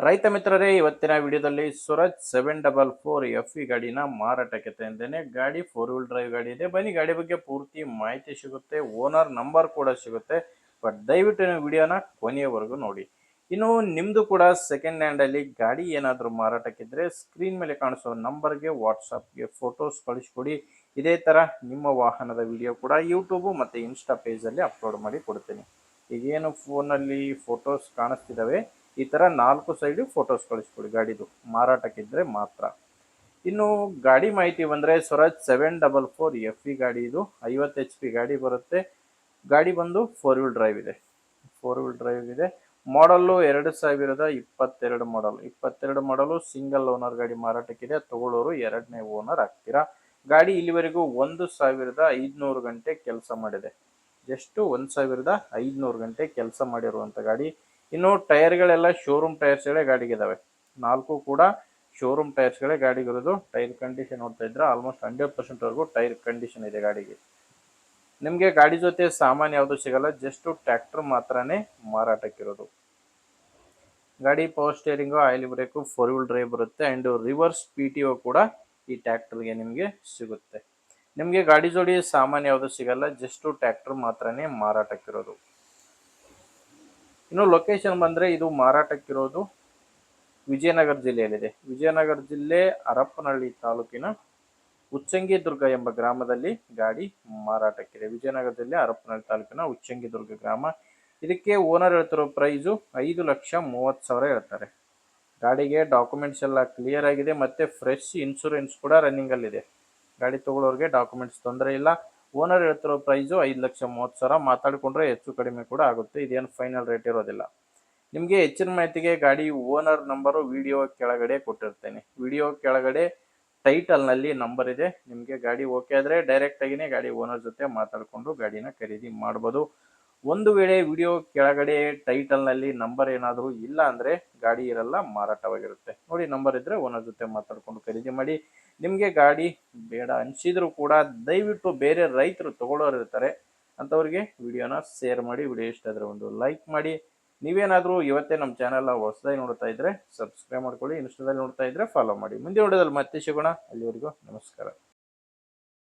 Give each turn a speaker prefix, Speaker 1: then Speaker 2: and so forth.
Speaker 1: ರೈತ ಮಿತ್ರರೇ, ಇವತ್ತಿನ ವಿಡಿಯೋದಲ್ಲಿ ಸ್ವರಾಜ್ 744 ಎಫ್ ಇ ಗಾಡಿನ ಮಾರಾಟಕ್ಕೆ ತಂದಿದ್ದೇನೆ. ಗಾಡಿ 4 ವೀಲ್ ಡ್ರೈವ್ ಗಾಡಿ ಇದೆ. ಬನ್ನಿ ಗಾಡಿ ಬಗ್ಗೆ ಪೂರ್ತಿ ಮಾಹಿತಿ ಸಿಗುತ್ತೆ, ಓನರ್ ನಂಬರ್ ಕೂಡ ಸಿಗುತ್ತೆ. ಬಟ್ ದಯವಿಟ್ಟು ವಿಡಿಯೋನ ಕೊನೆಯವರೆಗೂ ನೋಡಿ. ಇನ್ನು ನಿಮ್ದು ಕೂಡ ಸೆಕೆಂಡ್ ಹ್ಯಾಂಡ್ ಅಲ್ಲಿ ಗಾಡಿ ಏನಾದರೂ ಮಾರಾಟಕ್ಕಿದ್ರೆ ಸ್ಕ್ರೀನ್ ಮೇಲೆ ಕಾಣಿಸೋ ನಂಬರ್ಗೆ ವಾಟ್ಸಪ್ಗೆ ಫೋಟೋಸ್ ಕಳಿಸ್ಕೊಡಿ. ಇದೇ ತರ ನಿಮ್ಮ ವಾಹನದ ವಿಡಿಯೋ ಕೂಡ ಯೂಟ್ಯೂಬ್ ಮತ್ತೆ ಇನ್ಸ್ಟಾ ಪೇಜಲ್ಲಿ ಅಪ್ಲೋಡ್ ಮಾಡಿ ಕೊಡ್ತೀನಿ. ಈಗೇನು ಫೋನಲ್ಲಿ ಫೋಟೋಸ್ ಕಾಣಿಸ್ತಿದ್ದಾವೆ, ಈ ಥರ 4 ಸೈಡ್ ಫೋಟೋಸ್ ಕಳಿಸ್ಕೊಡಿ ಗಾಡಿದು ಮಾರಾಟಕ್ಕಿದ್ರೆ ಮಾತ್ರ. ಇನ್ನು ಗಾಡಿ ಮಾಹಿತಿ ಬಂದರೆ ಸ್ವರಾಜ್ 744 ಎಫ್ ಇ ಗಾಡಿ, ಇದು 50 HP ಗಾಡಿ ಬರುತ್ತೆ. ಗಾಡಿ ಬಂದು 4 ವೀಲ್ ಡ್ರೈವ್ ಇದೆ. 4 ವೀಲ್ ಡ್ರೈವ್ ಇದೆ. ಮಾಡಲ್ಲು 2022 ಮಾಡಲ್. 22 ಮಾಡಲು ಸಿಂಗಲ್ ಓನರ್ ಗಾಡಿ ಮಾರಾಟಕ್ಕಿದೆ. ತಗೊಳ್ಳೋರು ಎರಡನೇ ಓನರ್ ಆಗ್ತೀರಾ. ಗಾಡಿ ಇಲ್ಲಿವರೆಗೂ 1500 ಗಂಟೆ ಕೆಲಸ ಮಾಡಿದೆ. ಜಸ್ಟ್ 1500 ಗಂಟೆ ಕೆಲಸ ಮಾಡಿರುವಂಥ ಗಾಡಿ. ಇನ್ನು ಟೈರ್ಗಳೆಲ್ಲ ಶೋರೂಮ್ ಟೈರ್ಸ್ಗಳೇ ಗಾಡಿಗಿದ್ದಾವೆ. 4 ಕೂಡ ಶೋರೂಮ್ ಟೈರ್ಸ್ಗಳೇ ಗಾಡಿಗಿರೋದು. ಟೈರ್ ಕಂಡೀಷನ್ ನೋಡ್ತಾ ಇದ್ರೆ ಆಲ್ಮೋಸ್ಟ್ 100% ವರೆಗೂ ಟೈರ್ ಕಂಡೀಷನ್ ಇದೆ ಗಾಡಿಗೆ. ನಿಮಗೆ ಗಾಡಿ ಜೊತೆ ಸಾಮಾನ್ಯ ಯಾವುದು ಸಿಗಲ್ಲ, ಜಸ್ಟ್ ಟ್ರ್ಯಾಕ್ಟರ್ ಮಾತ್ರನೇ ಮಾರಾಟಕ್ಕಿರೋದು. ಗಾಡಿ power steering, oil break, 4 wheel drive ಬರುತ್ತೆ. ಆ್ಯಂಡ್ ರಿವರ್ಸ್ PTO ಕೂಡ ಈ ಟ್ರ್ಯಾಕ್ಟರ್ಗೆ ನಿಮಗೆ ಸಿಗುತ್ತೆ. ನಿಮಗೆ ಗಾಡಿ ಜೋಡಿ ಸಾಮಾನ್ಯ ಯಾವುದು ಸಿಗಲ್ಲ, ಜಸ್ಟ್ ಟ್ರ್ಯಾಕ್ಟರ್ ಮಾತ್ರನೇ ಮಾರಾಟಕ್ಕಿರೋದು. ಇನ್ನು ಲೊಕೇಶನ್ ಬಂದರೆ ಇದು ಮಾರಾಟಕ್ಕಿರೋದು ವಿಜಯನಗರ ಜಿಲ್ಲೆಯಲ್ಲಿದೆ. ವಿಜಯನಗರ ಜಿಲ್ಲೆ ಹರಪನಹಳ್ಳಿ ತಾಲೂಕಿನ ಉಚ್ಚಂಗಿದುರ್ಗ ಎಂಬ ಗ್ರಾಮದಲ್ಲಿ ಗಾಡಿ ಮಾರಾಟಕ್ಕಿದೆ. ವಿಜಯನಗರ ಜಿಲ್ಲೆ ಹರಪನಹಳ್ಳಿ ತಾಲೂಕಿನ ಉಚ್ಚಂಗಿದುರ್ಗ ಗ್ರಾಮ. ಇದಕ್ಕೆ ಓನರ್ ಹೇಳ್ತಿರೋ ಪ್ರೈಸು 5,30,000 ಹೇಳ್ತಾರೆ. ಗಾಡಿಗೆ ಡಾಕ್ಯುಮೆಂಟ್ಸ್ ಎಲ್ಲ ಕ್ಲಿಯರ್ ಆಗಿದೆ ಮತ್ತು ಫ್ರೆಶ್ ಇನ್ಶೂರೆನ್ಸ್ ಕೂಡ ರನ್ನಿಂಗಲ್ಲಿದೆ. ಗಾಡಿ ತೊಗೊಳೋರಿಗೆ ಡಾಕ್ಯುಮೆಂಟ್ಸ್ ತೊಂದರೆ ಇಲ್ಲ. ಓನರ್ ಹೇಳ್ತಿರೋ ಪ್ರೈಸು 5,30,000. ಮಾತಾಡಿಕೊಂಡ್ರೆ ಹೆಚ್ಚು ಕಡಿಮೆ ಕೂಡ ಆಗುತ್ತೆ. ಇದೇನು ಫೈನಲ್ ರೇಟ್ ಇರೋದಿಲ್ಲ. ನಿಮಗೆ ಹೆಚ್ಚಿನ ಮಾಹಿತಿಗೆ ಗಾಡಿ ಓನರ್ ನಂಬರು ವಿಡಿಯೋ ಕೆಳಗಡೆ ಕೊಟ್ಟಿರ್ತೇನೆ. ವಿಡಿಯೋ ಕೆಳಗಡೆ ಟೈಟಲ್ನಲ್ಲಿ ನಂಬರ್ ಇದೆ. ನಿಮಗೆ ಗಾಡಿ ಓಕೆ ಆದರೆ ಡೈರೆಕ್ಟಾಗಿಯೇ ಗಾಡಿ ಓನರ್ ಜೊತೆ ಮಾತಾಡಿಕೊಂಡು ಗಾಡಿನ ಖರೀದಿ ಮಾಡ್ಬೋದು. ಒಂದು ವೇಳೆ ವಿಡಿಯೋ ಕೆಳಗಡೆ ಟೈಟಲ್ನಲ್ಲಿ ನಂಬರ್ ಏನಾದರೂ ಇಲ್ಲ ಅಂದರೆ ಗಾಡಿ ಇರಲ್ಲ, ಮಾರಾಟವಾಗಿರುತ್ತೆ. ನೋಡಿ, ನಂಬರ್ ಇದ್ದರೆ ಓನರ್ ಜೊತೆ ಮಾತಾಡಿಕೊಂಡು ಖರೀದಿ ಮಾಡಿ. ನಿಮಗೆ ಗಾಡಿ ಬೇಡ ಅನಿಸಿದರೂ ಕೂಡ ದಯವಿಟ್ಟು ಬೇರೆ ರೈತರು ತಗೊಳ್ಳೋರು ಇರ್ತಾರೆ, ಅಂಥವ್ರಿಗೆ ವಿಡಿಯೋನ ಶೇರ್ ಮಾಡಿ. ವಿಡಿಯೋ ಇಷ್ಟ ಆದರೆ ಒಂದು ಲೈಕ್ ಮಾಡಿ. ನೀವೇನಾದರೂ ಇವತ್ತೇ ನಮ್ಮ ಚಾನಲ್ನ ಹೊಸದಾಗಿ ನೋಡ್ತಾ ಇದ್ದರೆ ಸಬ್ಸ್ಕ್ರೈಬ್ ಮಾಡ್ಕೊಳ್ಳಿ. ಇನ್ಸ್ಟಾದಲ್ಲಿ ನೋಡ್ತಾ ಇದ್ದರೆ ಫಾಲೋ ಮಾಡಿ. ಮುಂದಿನ ವಿಡಿಯೋದಲ್ಲಿ ಮತ್ತೆ ಸಿಗೋಣ. ಅಲ್ಲಿವರೆಗೂ ನಮಸ್ಕಾರ.